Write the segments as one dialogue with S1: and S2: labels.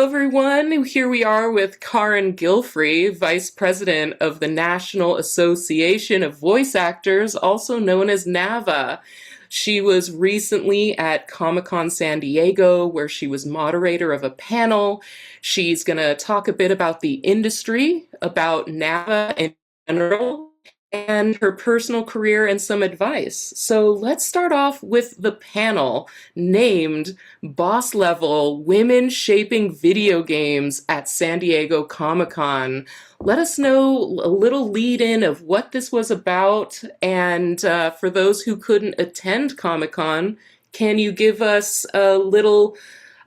S1: everyone. Here we are with Carin Gilfry, Vice President of the National Association of Voice Actors, also known as NAVA. She was recently at Comic-Con San Diego, where she was moderator of a panel. She's going to talk a bit about the industry, about NAVA in general, and her personal career and some advice. So let's start off with the panel named Boss Level Women Shaping Video Games at San Diego Comic-Con. Let us know a little lead in of what this was about, and for those who couldn't attend Comic-Con, can you give us a little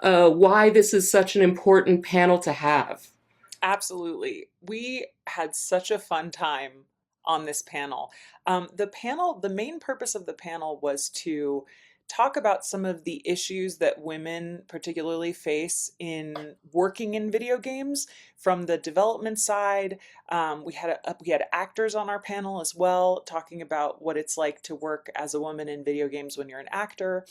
S1: why this is such an important panel to have?
S2: Absolutely. We had such a fun time on this panel. The main purpose of the panel was to talk about some of the issues that women particularly face in working in video games from the development side. We had actors on our panel as well, talking about what it's like to work as a woman in video games when you're an actor.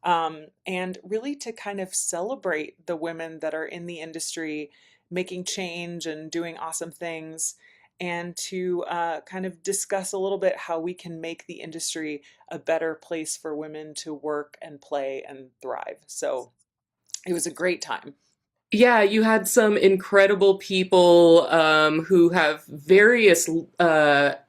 S2: And really to kind of celebrate the women that are in the industry making change and doing awesome things, and to kind of discuss a little bit how we can make the industry a better place for women to work and play and thrive. So it was a great time.
S1: Yeah, you had some incredible people who have various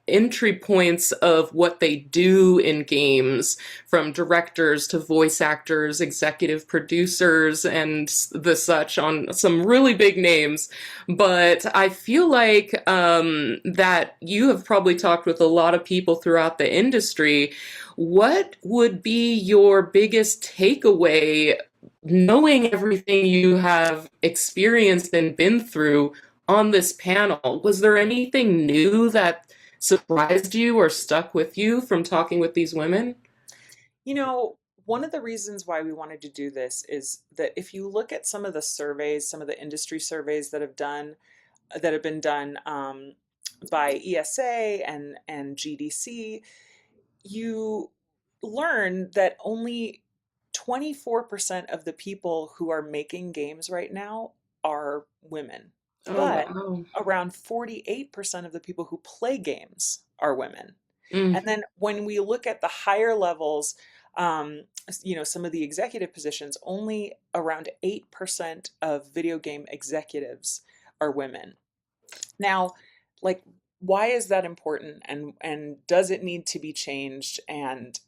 S1: entry points of what they do in games, from directors to voice actors, executive producers, and the such, on some really big names. But I feel like that you have probably talked with a lot of people throughout the industry. What would be your biggest takeaway, knowing everything you have experienced and been through on this panel? Was there anything new that surprised you or stuck with you from talking with these women?
S2: You know, one of the reasons why we wanted to do this is that if you look at some of the surveys, some of the industry surveys that have been done by ESA and GDC, you learn that only 24% of the people who are making games right now are women,
S1: Oh,
S2: but
S1: wow.
S2: around 48% of the people who play games are women.
S1: Mm,
S2: And then when we look at the higher levels, some of the executive positions, only around 8% of video game executives are women. Now, like, why is that important, and does it need to be changed? And,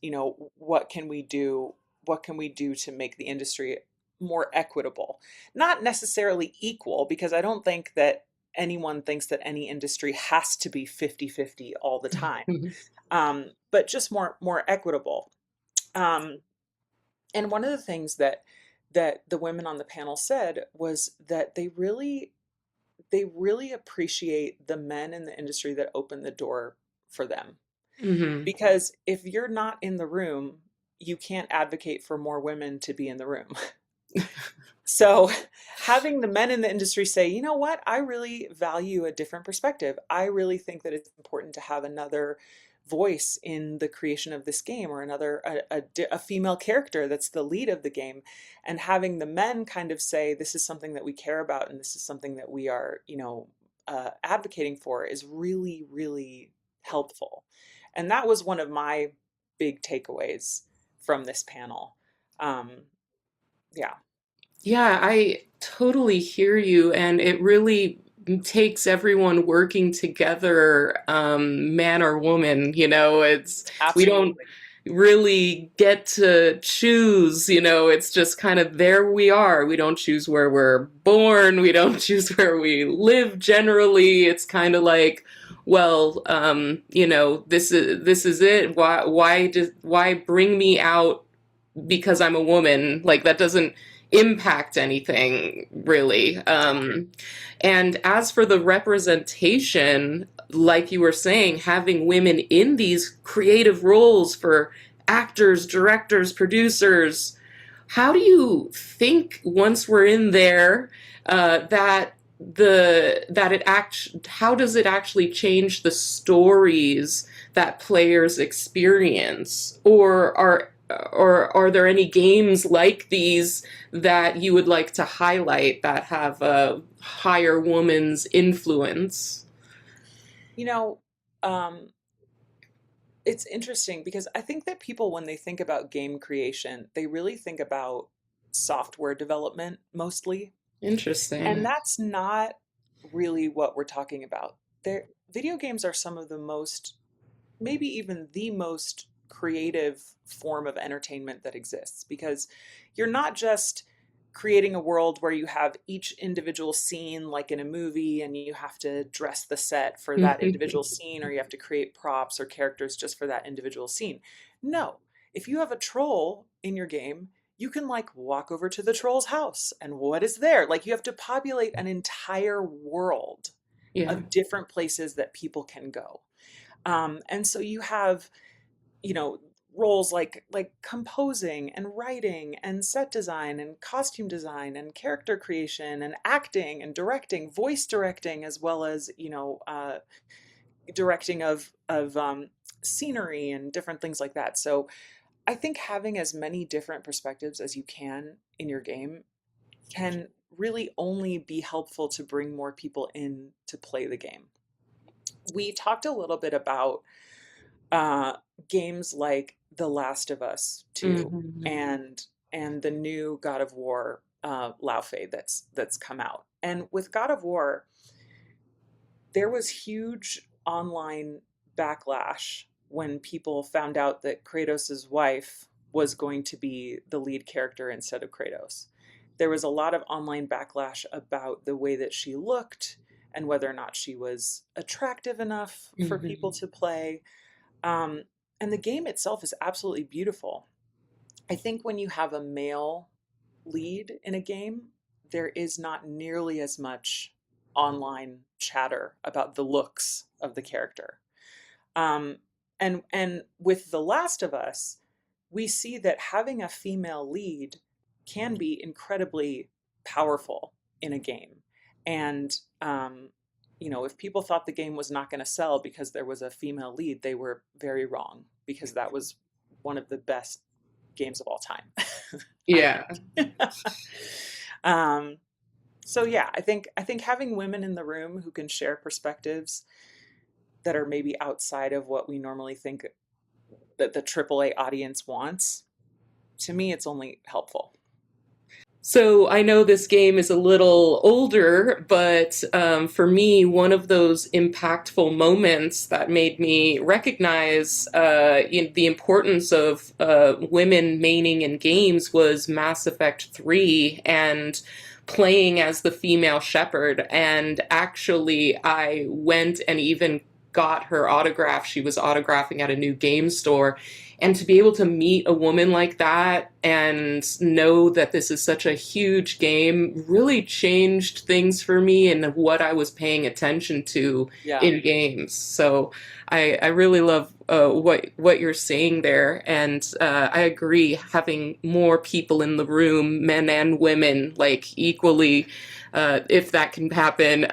S2: what can we do? What can we do to make the industry more equitable? Not necessarily equal, because I don't think that anyone thinks that any industry has to be 50-50 all the time. But just more equitable. Um, and one of the things that the women on the panel said was that they really appreciate the men in the industry that open the door for them.
S1: hmm
S2: Because if you're not in the room, you can't advocate for more women to be in the room. So having the men in the industry say, you know what, I really value a different perspective. I really think that it's important to have another voice in the creation of this game, or a female character that's the lead of the game. And having the men kind of say, this is something that we care about, and this is something that we are, advocating for, is really, really helpful. And that was one of my big takeaways from this panel. Um, yeah.
S1: Yeah, I totally hear you, and it really takes everyone working together, man or woman, we don't
S2: Absolutely.
S1: really get to choose, it's just kind of there we are. We don't choose where we're born, we don't choose where we live generally. It's kind of like, well, this is it. Why bring me out because I'm a woman? Like, that doesn't impact anything really. And as for the representation, like you were saying, having women in these creative roles for actors, directors, producers, how do you think once we're in there, how does it actually change the stories that players experience? Or or are there any games like these that you would like to highlight that have a higher woman's influence?
S2: You know, um, it's interesting because I think that people, when they think about game creation, they really think about software development mostly. And
S1: Interesting.
S2: that's not really what we're talking about. Video games are some of the most, maybe even the most creative form of entertainment that exists, because you're not just creating a world where you have each individual scene like in a movie and you have to dress the set for that individual scene, or you have to create props or characters just for that individual scene. No, if you have a troll in your game, you can like walk over to the troll's house and what is there? Like you have to populate an entire world
S1: Yeah.
S2: of different places that people can go. And so you have, you know, roles like composing and writing and set design and costume design and character creation and acting and directing, voice directing, as well as, directing of scenery and different things like that. So I think having as many different perspectives as you can in your game can really only be helpful to bring more people in to play the game. We talked a little bit about uh, games like The Last of Us 2
S1: Hmm.
S2: and the new God of War Lao Fei that's come out. And with God of War, there was huge online backlash when people found out that Kratos' wife was going to be the lead character instead of Kratos. There was a lot of online backlash about the way that she looked and whether or not she was attractive enough for people
S1: Hmm.
S2: to play. Um, and the game itself is absolutely beautiful. I think when you have a male lead in a game, there is not nearly as much online chatter about the looks of the character. Um, and with The Last of Us, we see that having a female lead can be incredibly powerful in a game. And if people thought the game was not going to sell because there was a female lead, they were very wrong, because that was one of the best games of all time, I
S1: Yeah.
S2: think. um, so yeah, I think having women in the room who can share perspectives that are maybe outside of what we normally think that the AAA audience wants, to me, it's only helpful.
S1: So I know this game is a little older, but for me, one of those impactful moments that made me recognize the importance of women maining in games was Mass Effect 3 and playing as the female shepherd. And actually, I went and even got her autograph. She was autographing at a new game store, and to be able to meet a woman like that and know that this is such a huge game really changed things for me and what I was paying attention to
S2: Yeah.
S1: in games. So I really love what you're saying there, and I agree. Having more people in the room, men and women, like equally, if that can happen,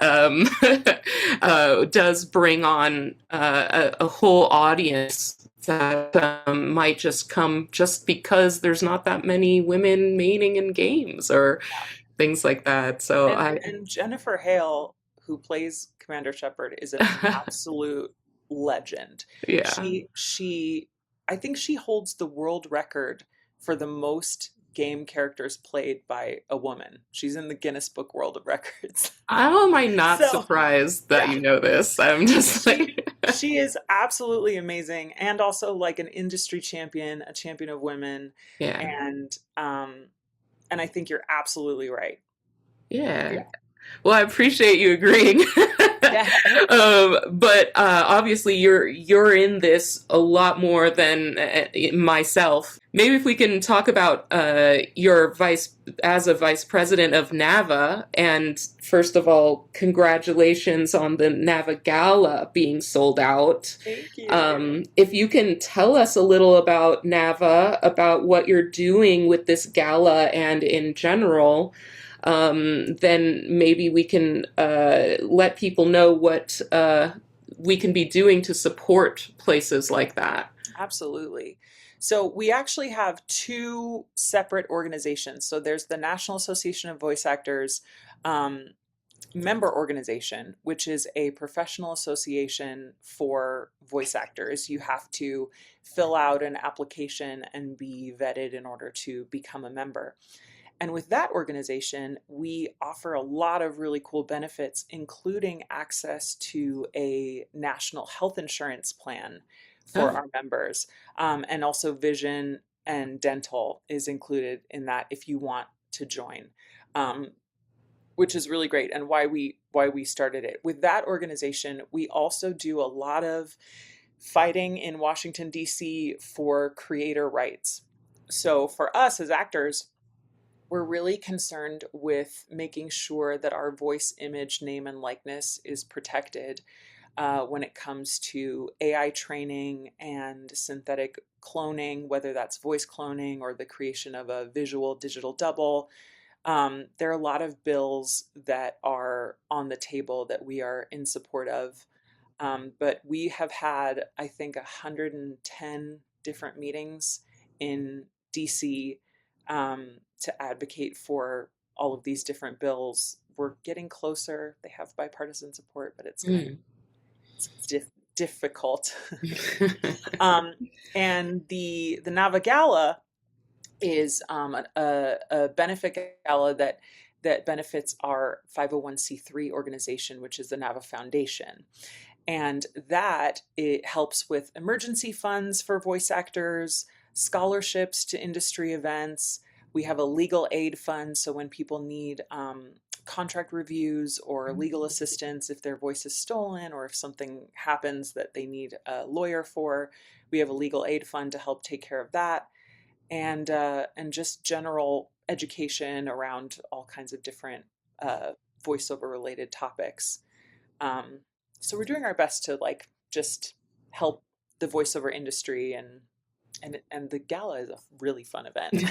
S1: does bring on a whole audience that might just come just because there's not that many women maining in games or things like that. So
S2: And Jennifer Hale, who plays Commander Shepard, is an absolute legend.
S1: yeah.
S2: She I think she holds the world record for the most game characters played by a woman. She's in the Guinness Book World of Records.
S1: How am I not
S2: So,
S1: surprised that
S2: yeah,
S1: you know this? I'm just
S2: she
S1: like,
S2: she is absolutely amazing, and also like an industry champion, a champion of women,
S1: yeah,
S2: and I think you're absolutely right.
S1: yeah.
S2: Yeah.
S1: Well, I appreciate you agreeing.
S2: Yeah.
S1: But obviously, you're in this a lot more than myself. Maybe if we can talk about your vice as a vice president of NAVA, and first of all, congratulations on the NAVA Gala being sold out.
S2: Thank you.
S1: If you can tell us a little about NAVA, about what you're doing with this gala and in general, then maybe we can let people know what we can be doing to support places like that.
S2: Absolutely. So we actually have two separate organizations. So there's the National Association of Voice Actors um, member organization, which is a professional association for voice actors. You have to fill out an application and be vetted in order to become a member. And with that organization, we offer a lot of really cool benefits, including access to a national health insurance plan for
S1: Oh.
S2: our members. And also vision and dental is included in that if you want to join. Which is really great, and why we started it. With that organization, we also do a lot of fighting in Washington D.C. for creator rights. So for us as actors, we're really concerned with making sure that our voice, image, name, and likeness is protected when it comes to AI training and synthetic cloning, whether that's voice cloning or the creation of a visual digital double. There are a lot of bills that are on the table that we are in support of. But we have had, I think, 110 different meetings in DC to advocate for all of these different bills. We're getting closer. They have bipartisan support, but
S1: Mm.
S2: it's difficult. um, and the NAVA Gala is a benefit gala that benefits our 501c3 organization, which is the NAVA Foundation. And that it helps with emergency funds for voice actors, scholarships to industry events. We have a legal aid fund, so when people need contract reviews or legal assistance, if their voice is stolen or if something happens that they need a lawyer for, we have a legal aid fund to help take care of that. And just general education around all kinds of different voiceover related topics. Um, so we're doing our best to like just help the voiceover industry, and the gala is a really fun event.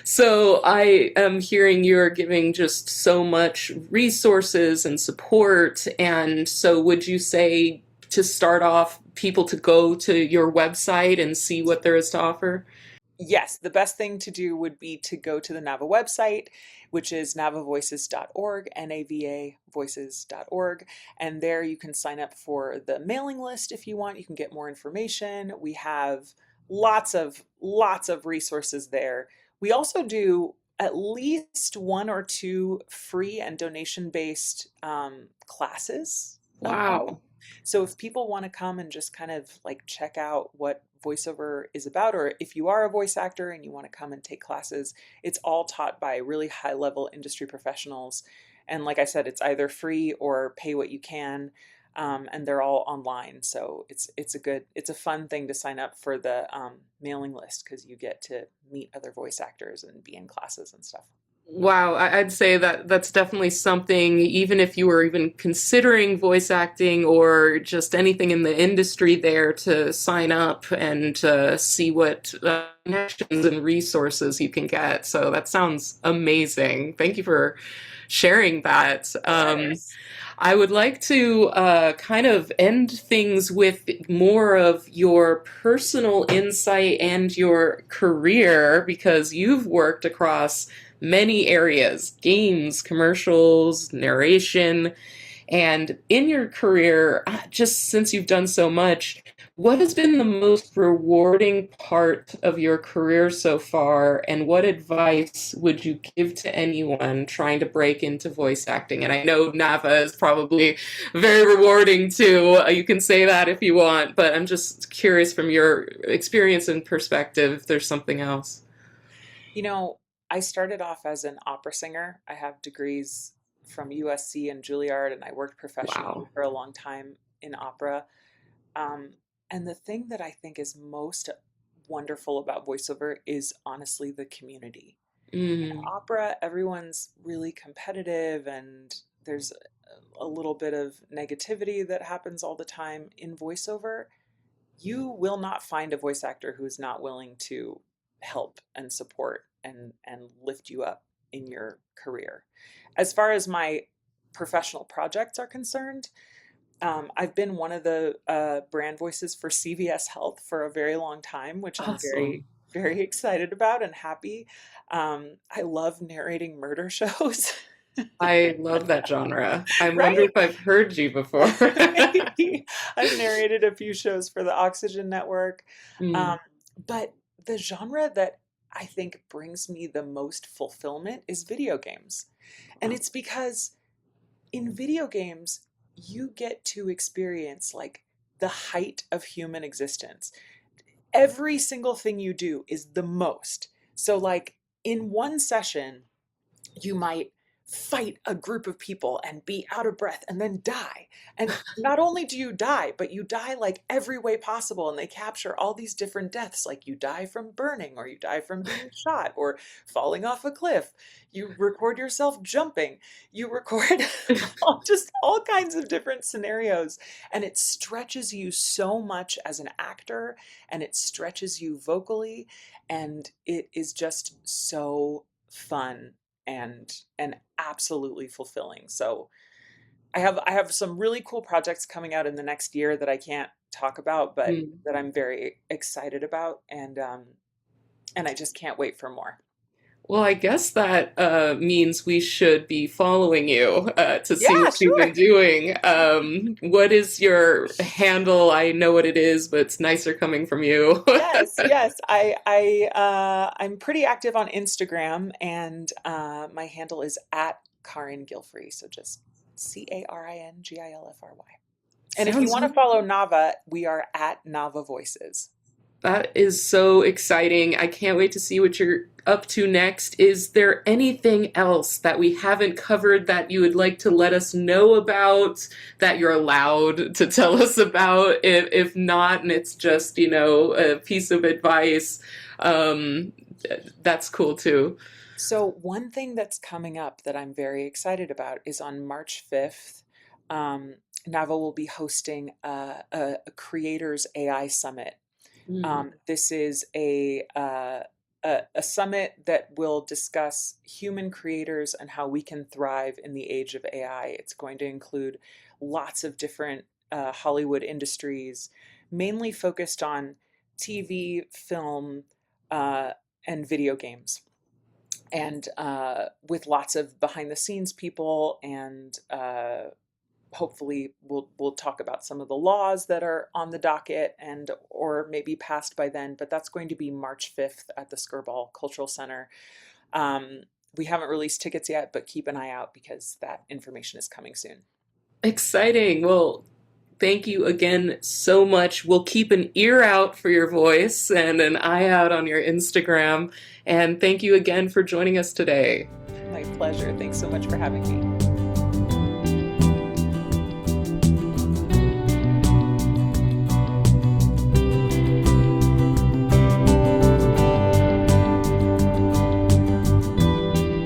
S1: So I am hearing you're giving just so much resources and support. And so would you say to start off people to go to your website and see what there is to offer?
S2: Yes, the best thing to do would be to go to the NAVA website, which is navavoices.org, NAVA voices.org. And there you can sign up for the mailing list if you want. You can get more information. We have lots of resources there. We also do at least one or two free and donation-based classes a month.
S1: Wow.
S2: So if people want to come and just kind of like check out what voiceover is about, or if you are a voice actor and you want to come and take classes, it's all taught by really high level industry professionals. And like I said, it's either free or pay what you can. And they're all online. So it's a fun thing to sign up for the mailing list because you get to meet other voice actors and be in classes and stuff.
S1: Wow, I'd say that that's definitely something, even if you were even considering voice acting or just anything in the industry, there to sign up and see what connections and resources you can get. So that sounds amazing. Thank you for sharing that.
S2: Of course.
S1: I would like to kind of end things with more of your personal insight and your career because you've worked across many areas: games, commercials, narration. And in your career, just since you've done so much, what has been the most rewarding part of your career so far, and what advice would you give to anyone trying to break into voice acting? And I know NAVA is probably very rewarding too. You can say that if you want, but I'm just curious from your experience and perspective if there's something else.
S2: You know, I started off as an opera singer. I have degrees from USC and Juilliard, and I worked professionally
S1: Wow.
S2: for a long time in opera. Um, and the thing that I think is most wonderful about voiceover is honestly the community. In
S1: Mm.
S2: opera, everyone's really competitive, and there's a little bit of negativity that happens all the time. In voiceover, you will not find a voice actor who's not willing to help and support and lift you up in your career. As far as my professional projects are concerned, I've been one of the brand voices for CVS Health for a very long time, which I'm very,
S1: Awesome.
S2: very excited about and happy. I love narrating murder shows,
S1: I love that genre. I wonder
S2: right?
S1: if I've heard you before.
S2: Maybe. I've narrated a few shows for the Oxygen Network. Um,
S1: Mm.
S2: but the genre that I think brings me the most fulfillment is video games. And
S1: Wow.
S2: it's because in video games, you get to experience like the height of human existence. Every single thing you do is the most. So, like in one session, you might fight a group of people and be out of breath and then die. And not only do you die, but you die like every way possible. And they capture all these different deaths, like you die from burning, or you die from being shot, or falling off a cliff. You record yourself jumping. You record just all kinds of different scenarios. And it stretches you so much as an actor, and it stretches you vocally. And it is just so fun and absolutely fulfilling. So I have some really cool projects coming out in the next year that I can't talk about, but
S1: Mm.
S2: that I'm very excited about, and I just can't wait for more.
S1: Well, I guess that means we should be following you to see
S2: Yeah,
S1: what you've been
S2: sure.
S1: doing. What is your handle? I know what it is, but it's nicer coming from you.
S2: Yes, yes. I'm pretty active on Instagram, and my handle is at Carin Gilfry. So just CarinGilfry. And if you
S1: Sounds
S2: want to follow NAVA, we are at NAVA Voices.
S1: That is so exciting. I can't wait to see what you're up to next. Is there anything else that we haven't covered that you would like to let us know about, that you're allowed to tell us about? If not, and it's just, a piece of advice, um, that's cool too.
S2: So, one thing that's coming up that I'm very excited about is on March 5th, NAVA will be hosting a Creators AI Summit.
S1: Mm.
S2: This is a summit that will discuss human creators and how we can thrive in the age of AI. It's going to include lots of different Hollywood industries, mainly focused on TV, film, uh, and video games, and with lots of behind the scenes people, and hopefully we'll talk about some of the laws that are on the docket and or maybe passed by then. But that's going to be March 5th at the Skirball Cultural Center. um, we haven't released tickets yet, but keep an eye out because that information is coming soon.
S1: Exciting. Well, thank you again so much. We'll keep an ear out for your voice and an eye out on your Instagram. And thank you again for joining us today.
S2: My pleasure. Thanks so much for having me.